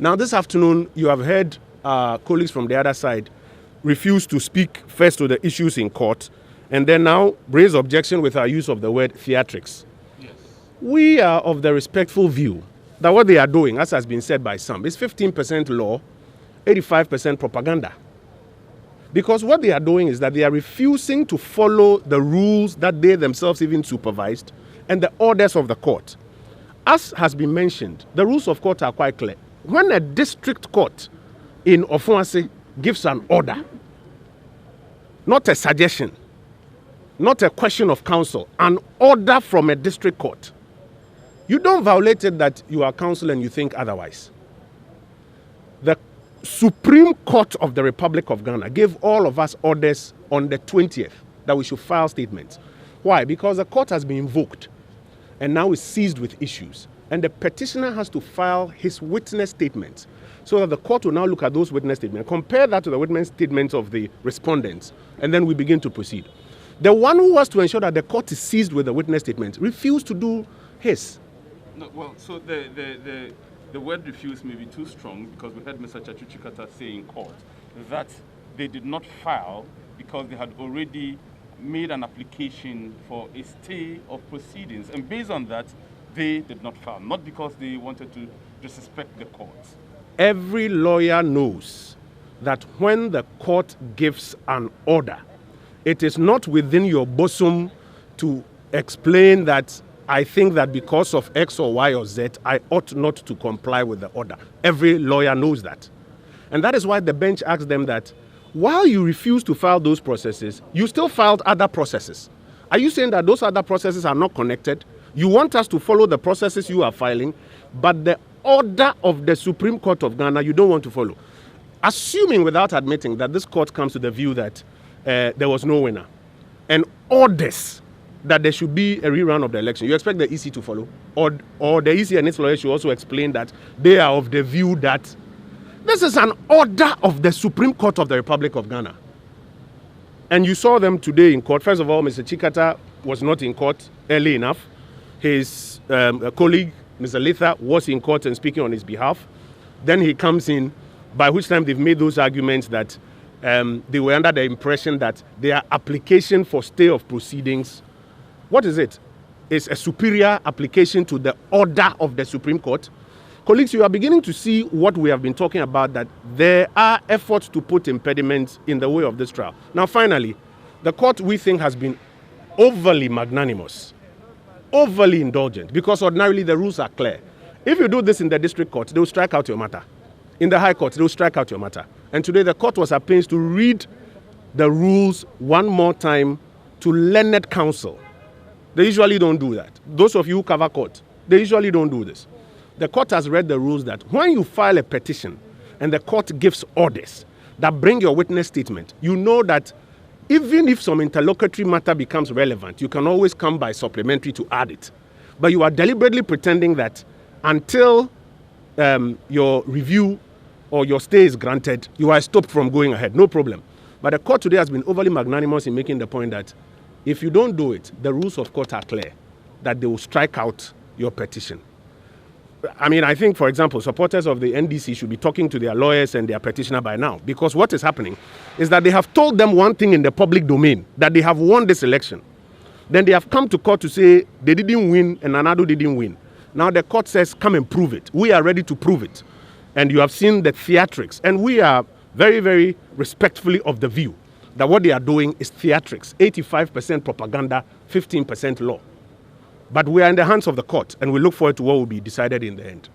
Now, this afternoon, you have heard colleagues from the other side refuse to speak first to the issues in court and then now raise objection with our use of the word theatrics. Yes. We are of the respectful view that what they are doing, as has been said by some, is 15% law, 85% propaganda. Because what they are doing is that they are refusing to follow the rules that they themselves even supervised and the orders of the court. As has been mentioned, the rules of court are quite clear. When a district court in Oppong gives an order, not a suggestion, not a question of counsel, an order from a district court, you don't violate it that you are counsel and you think otherwise. The Supreme Court of the Republic of Ghana gave all of us orders on the 20th that we should file statements. Why? Because the court has been invoked and now is seized with issues. And the petitioner has to file his witness statements so that the court will now look at those witness statements, compare that to the witness statements of the respondents, and then we begin to proceed. The one who was to ensure that the court is seized with the witness statement refused to do his. No, well, so the word refuse may be too strong because we heard Mr. Chachukata say in court that they did not file because they had already made an application for a stay of proceedings. And based on that, they did not file, not because they wanted to disrespect the court. Every lawyer knows that when the court gives an order, it is not within your bosom to explain that I think that because of X or Y or Z, I ought not to comply with the order. Every lawyer knows that. And that is why the bench asked them that while you refuse to file those processes, you still filed other processes. Are you saying that those other processes are not connected? You want us to follow the processes you are filing, but the order of the Supreme Court of Ghana you don't want to follow. Assuming without admitting that this court comes to the view that there was no winner and orders that there should be a rerun of the election, you expect the EC to follow? Or the EC and its lawyers should also explain that they are of the view that this is an order of the Supreme Court of the Republic of Ghana. And you saw them today in court. First of all, Mr. Chikata was not in court early enough. His colleague, Mr. Letha, was in court and speaking on his behalf. Then he comes in, by which time they've made those arguments that they were under the impression that their application for stay of proceedings, what is it? It's a superior application to the order of the Supreme Court. Colleagues, you are beginning to see what we have been talking about, that there are efforts to put impediments in the way of this trial. Now, finally, the court, we think, has been overly magnanimous, overly indulgent, because ordinarily the rules are clear. If you do this in the district court, they will strike out your matter. In the high court, they will strike out your matter. And today the court was at pains to read the rules one more time to learned counsel. They usually don't do that. Those of you who cover court, they usually don't do this. The court has read the rules that when you file a petition and the court gives orders that bring your witness statement, you know that even if some interlocutory matter becomes relevant, you can always come by supplementary to add it. But you are deliberately pretending that until your review or your stay is granted, you are stopped from going ahead. No problem. But the court today has been overly magnanimous in making the point that if you don't do it, the rules of court are clear, that they will strike out your petition. I mean, I think, for example, supporters of the NDC should be talking to their lawyers and their petitioner by now, because what is happening is that they have told them one thing in the public domain, that they have won this election. Then they have come to court to say they didn't win and Anado didn't win. Now the court says, come and prove it. We are ready to prove it. And you have seen the theatrics. And we are very, very respectfully of the view that what they are doing is theatrics, 85% propaganda, 15% law. But we are in the hands of the court, and we look forward to what will be decided in the end.